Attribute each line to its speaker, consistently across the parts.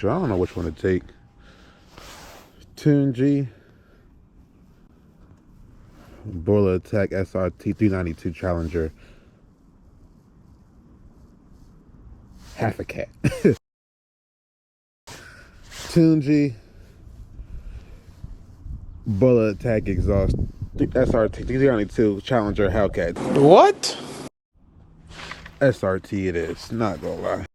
Speaker 1: sure. I don't know which one to take. Tunji. Boiler Attack SRT 392 Challenger. Half a cat. Tunji. Boiler Attack Exhaust SRT 392 Challenger Hellcat.
Speaker 2: What?
Speaker 1: SRT it is, not gonna lie.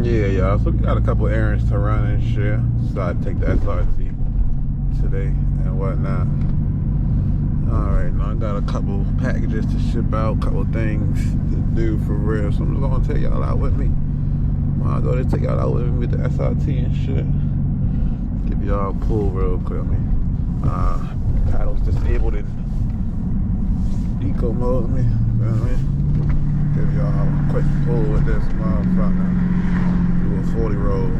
Speaker 1: Yeah, y'all, so we got a couple errands to run and shit. So I take the SRT today and whatnot. Alright, now I got a couple packages to ship out, couple things to do for real. So I'm just gonna take y'all out with me. I'll go to take y'all out with me with the SRT and shit. Give y'all a pull real quick. Paddles disabled in eco mode. You know what I mean? Give y'all a quick pull with this motherfucker. Do a 40 roll.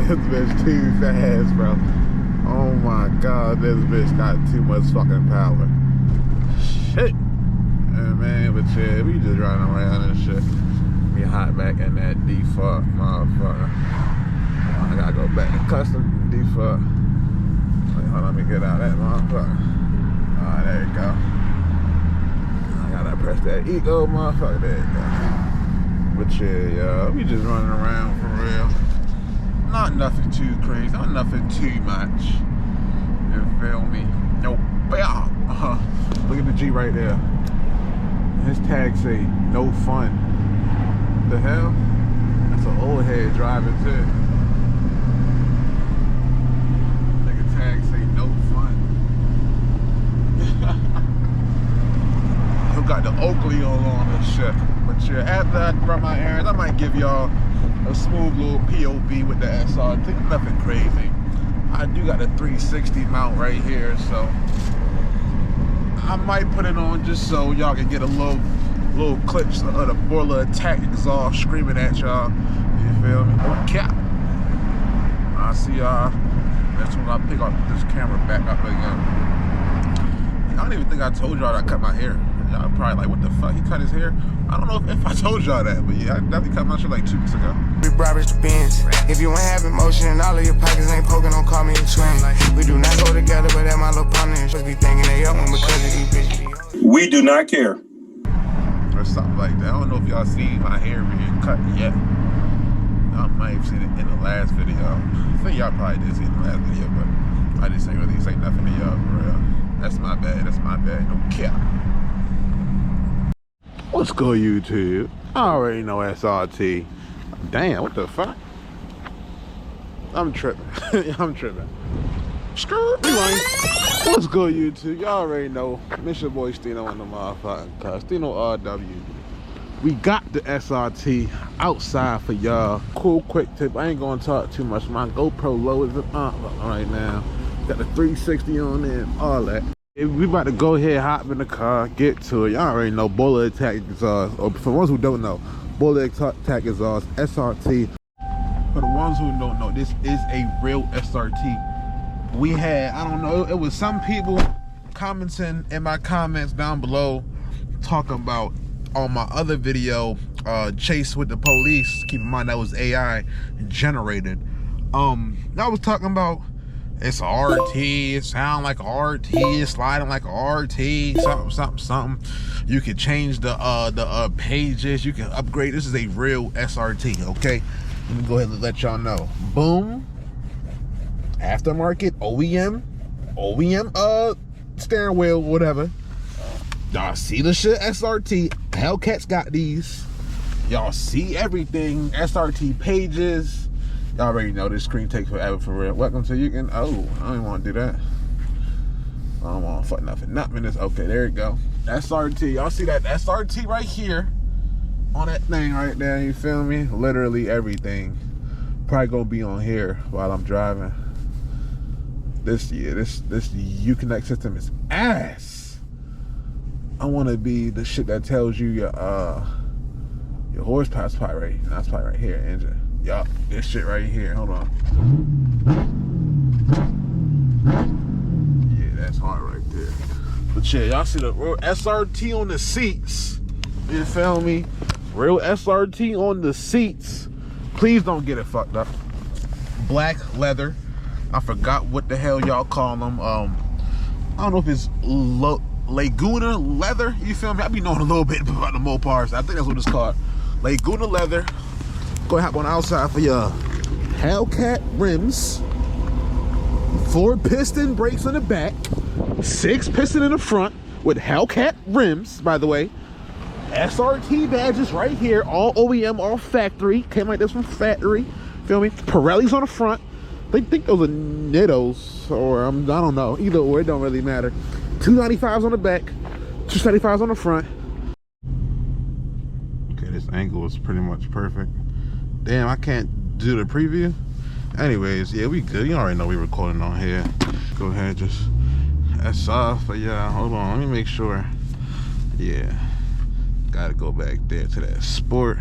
Speaker 1: This bitch too fast, bro. Oh my god, this bitch got too much fucking power. Shit. Yeah, man, but yeah, we just riding around and shit. Be hot back in that default motherfucker. I gotta go back to custom default. Wait, hold on, let me get out of that motherfucker. Alright, there you go. I gotta press that eco motherfucker. There you go. But yeah, y'all, we just running around for real. Not nothing too crazy, not nothing too much. You feel me? No, look at the G right there. His tag say no fun. The hell? That's an old head driving too. Nigga tag say no fun. Who got the Oakley on and shit. But yeah, after I run my errands, I might give y'all a smooth little POV with the SRT. Nothing crazy. I do got a 360 mount right here, so I might put it on just so y'all can get a little clips of the Boiler Attack exhaust screaming at y'all. You feel me? Okay. I'll see y'all as soon as I pick up this camera back up again. I don't even think I told y'all that I cut my hair. Y'all probably like, what the fuck? He cut his hair? I don't know if I told y'all that, but yeah, I definitely cut my shit like 2 weeks ago.
Speaker 3: We bribes the Benz. If you ain't have emotion and all of your pockets ain't poking, don't call me a twin. We do not go together, but that my little partner and be thinking they up one because of these bitches.
Speaker 2: We do not care.
Speaker 1: Or something like that. I don't know if y'all seen my hair being cut yet. Y'all might have seen it in the last video. I think y'all probably did see it in the last video, but I just ain't really say nothing to y'all for real. That's my bad, that's my bad, no cap. What's good, YouTube? I already know SRT. Damn, what the fuck? I'm tripping. I'm tripping. Skirt. What's good, YouTube? Y'all already know. Miss your boy STINO on the motherfucking car. STINO RW. We got the SRT outside for y'all. Cool, quick tip. I ain't gonna talk too much. My GoPro low is up right now. Got the 360 on there, all that. We about to go ahead, hop in the car, get to it. Y'all already know Boiler Attack exhaust. Or for the ones who don't know, Boiler Attack exhaust, SRT. For the ones who don't know, this is a real SRT. We had, I don't know, it was some people commenting in my comments down below talking about on my other video, Chase with the Police. Keep in mind that was AI generated. I was talking about it's a RT, it sound like a RT, it's sliding like a RT, something. You can change the pages, you can upgrade. This is a real SRT, okay? Let me go ahead and let y'all know. Boom. Aftermarket, OEM, steering wheel, whatever. Y'all see the shit, SRT. Hellcats got these. Y'all see everything, SRT pages. Y'all already know this screen takes forever for real. Welcome to you can. Oh, I don't want to do that. I don't want to fuck nothing. Not minutes. Okay, there you go. SRT. Y'all see that SRT right here on that thing right there? You feel me? Literally everything. Probably gonna be on here while I'm driving. This Uconnect system is ass. I want to be the shit that tells you your Your horsepower's probably right. That's probably right here, engine. Yup, this shit right here. Hold on. Yeah, that's hard right there. But yeah, y'all see the real SRT on the seats. You feel me? Real SRT on the seats. Please don't get it fucked up. Black leather. I forgot what the hell y'all call them. I don't know if it's Laguna leather. You feel me? I be knowing a little bit about the Mopars. I think that's what it's called. Laguna leather. Go ahead, hop on the outside for your Hellcat rims. 4 piston brakes on the back. 6 piston in the front with Hellcat rims, by the way. SRT badges right here. All OEM, all factory. Came like this from factory. Feel me? Pirelli's on the front. They think those are Nittos, or I don't know. Either or, it don't really matter. 295s on the back, 275s on the front. Okay, this angle is pretty much perfect. Damn, I can't do the preview. Anyways, yeah, we good. You already know we recording on here. Go ahead, just that's off. But yeah, hold on, let me make sure. Yeah, gotta go back there to that sport.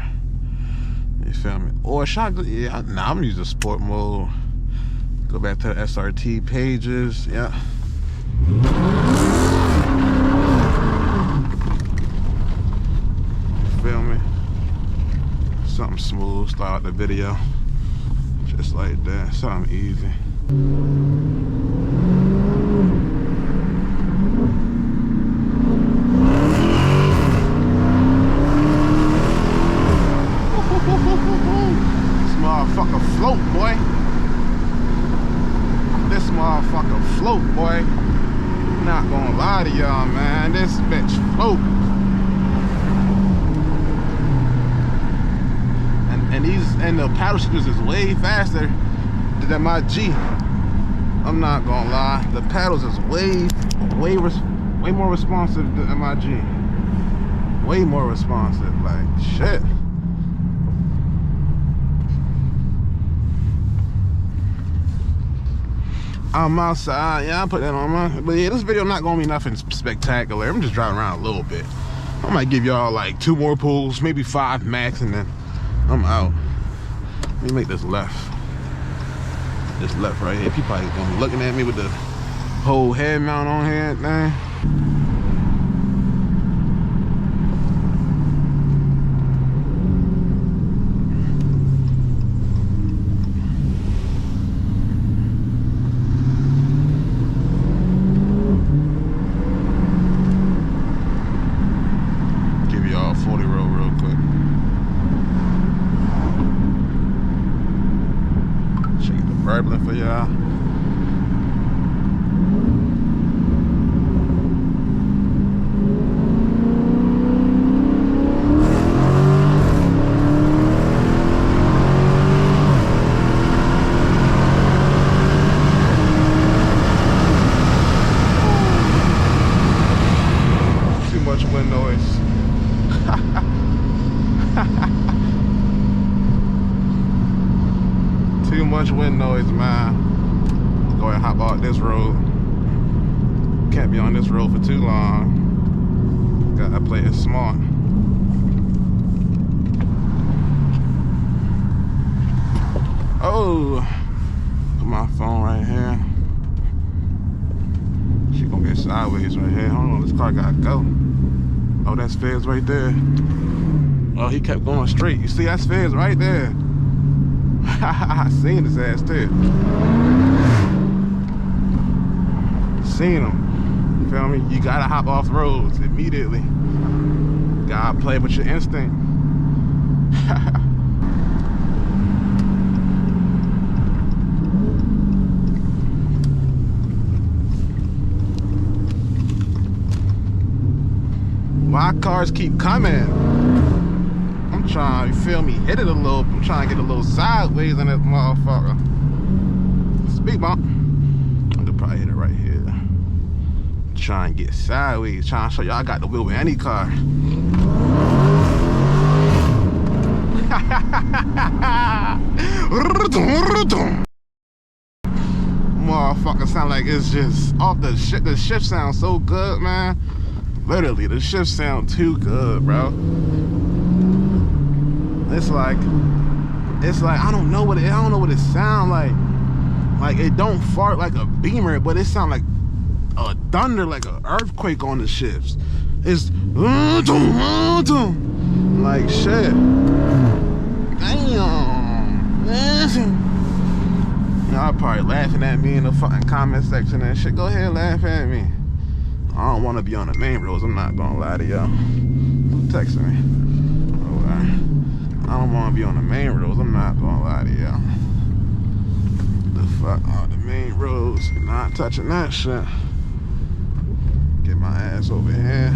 Speaker 1: You feel me? Or should I, yeah, nah, I'm gonna use the sport mode. Go back to the SRT pages. Yeah. Feel me? Something smooth. Start out the video just like that. Something easy. This motherfucker float, boy. This motherfucker float, boy. I'm not gonna lie to y'all, man. This bitch float. And the paddle shifters is way faster than my G. I'm not gonna lie. The paddles is way more responsive than my G. Way more responsive. Like shit. I'm outside. Yeah, I put that on my. But yeah, this video not gonna be nothing spectacular. I'm just driving around a little bit. I might give y'all like 2 more pulls, maybe 5 max, and then I'm out. Let me make this left. This left right here. People probably gonna be looking at me with the whole head mount on here, man. For y'all. Too much wind noise. Too much wind noise, man. Let's go ahead and hop out this road. Can't be on this road for too long. Gotta play it smart. Oh, put my phone right here. She gonna get sideways right here. Hold on, this car gotta go. Oh, that's Fez right there. Oh, he kept going straight. You see, that's Fez right there. I seen his ass too. Seen him. You feel me? You gotta hop off roads immediately. Gotta play with your instinct. Why cars keep coming? I'm trying, you feel me, hit it a little. I'm trying to get a little sideways on that motherfucker. Speed bump. I could probably hit it right here. Trying to get sideways. Trying to show y'all I got the wheel with any car. Motherfucker sound like it's just off the shit. The shift sounds so good, man. Literally, the shift sound too good, bro. It's like I don't know what it sounds like. Like it don't fart like a Beamer, but it sound like a thunder, like an earthquake on the shifts. It's like shit. Damn. Y'all probably laughing at me in the fucking comment section and shit. Go ahead, laugh at me. I don't want to be on the main roads. I'm not gonna lie to y'all. Who texting me? I don't want to be on the main roads. I'm not gonna lie to y'all. The fuck on the main roads? Not touching that shit. Get my ass over here.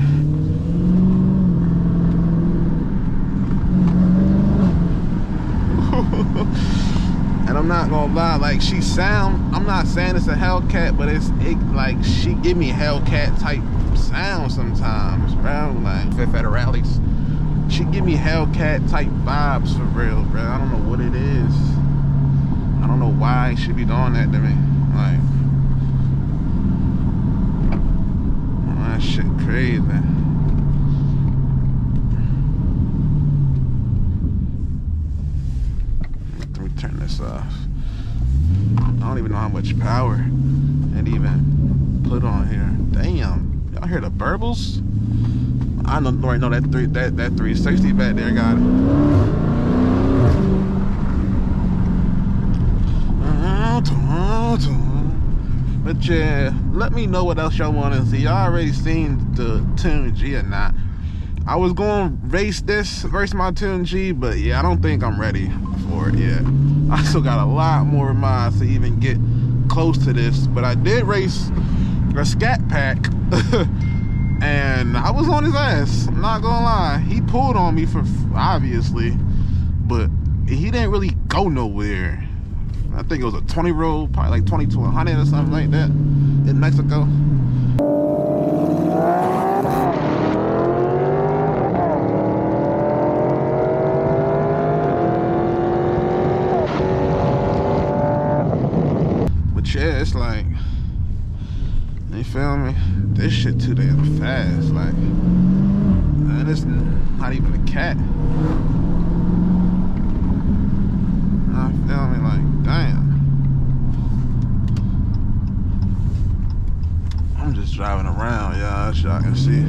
Speaker 1: And I'm not gonna lie, like she sound, I'm not saying it's a Hellcat, but like she give me Hellcat type sound sometimes, bro. Like Fifth at the rallies, she give me Hellcat type vibes for real, bro. I don't know what it is. I don't know why she be doing that to me. Like, that shit crazy. Turn this off. I don't even know how much power it even put on here. Damn, y'all hear the burbles? I already know that 360 back there got it. But yeah, let me know what else y'all want to see. Y'all already seen the Tune G or not? I was going to race my Tune G, but yeah, I don't think I'm ready for it yet. I still got a lot more miles to even get close to this, but I did race a Scatpack and I was on his ass. I'm not gonna lie. He pulled on me for obviously, but he didn't really go nowhere. I think it was a 20 road, probably like 20 to 100 or something like that in Mexico. Yeah, it's like, you feel me? This shit too damn fast. Like, man, it's not even a cat. I feel me? Like, damn. I'm just driving around, y'all, as y'all can see.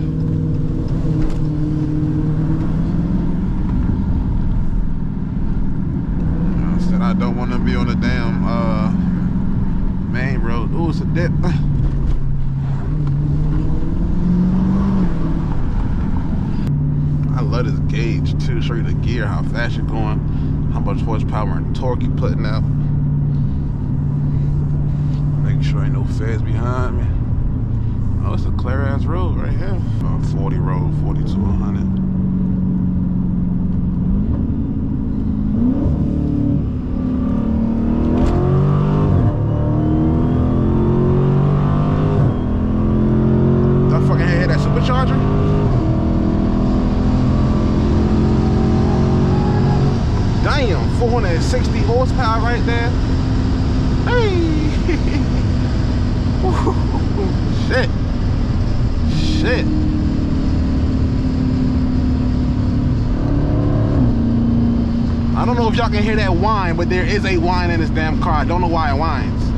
Speaker 1: I said I don't want to be on the damn, main road. Ooh, it's a dip. I love this gauge too. Show you the gear, how fast you're going, how much horsepower and torque you're putting out. Making sure ain't no feds behind me. Oh, it's a clear ass road right here. 40 road, 40 to 100. Supercharger? Damn, 460 horsepower right there. Hey! Shit. Shit. I don't know if y'all can hear that whine, but there is a whine in this damn car. I don't know why it whines.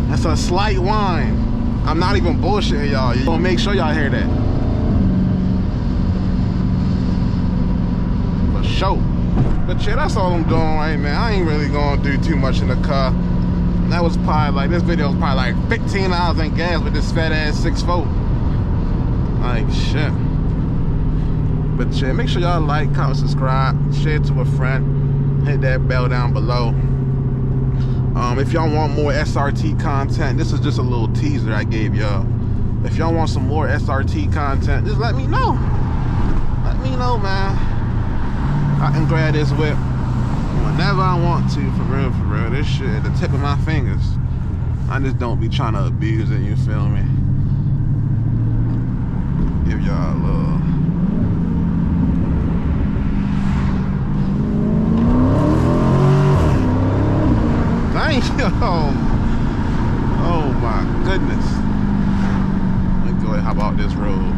Speaker 1: That's a slight whine. I'm not even bullshitting y'all. You gonna make sure y'all hear that. For sure. But yeah, that's all I'm doing right now. I ain't really gonna do too much in the car. That was probably like, this video was probably like 15 hours in gas with this fat ass 6'4". Like shit. But yeah, make sure y'all like, comment, subscribe, share it to a friend, hit that bell down below. If y'all want more SRT content, this is just a little teaser I gave y'all. If y'all want some more SRT content, just let me know. Let me know, man. I can grab this whip whenever I want to, for real, for real. This shit at the tip of my fingers. I just don't be trying to abuse it, you feel me? Give y'all a little... Oh my goodness. Let's go ahead and hop out this road.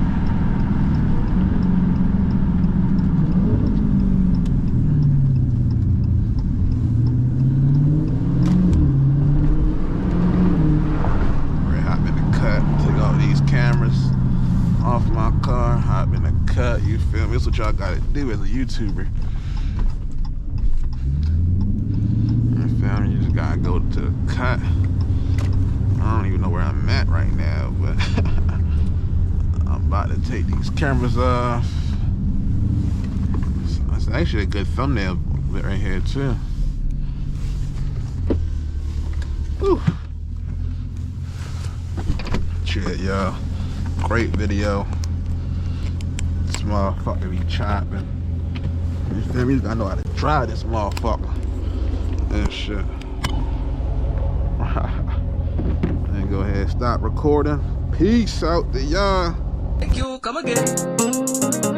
Speaker 1: cut, you feel me? That's what y'all gotta do as a YouTuber. You feel me? You just gotta go to the cut. I don't even know where I'm at right now, but I'm about to take these cameras off. It's actually a good thumbnail right here too. Whew. Shit, y'all. Great video. This motherfucker be chopping. You feel me? I know how to drive this motherfucker. And shit. And go ahead and stop recording. Peace out to y'all.
Speaker 2: Thank you, come again.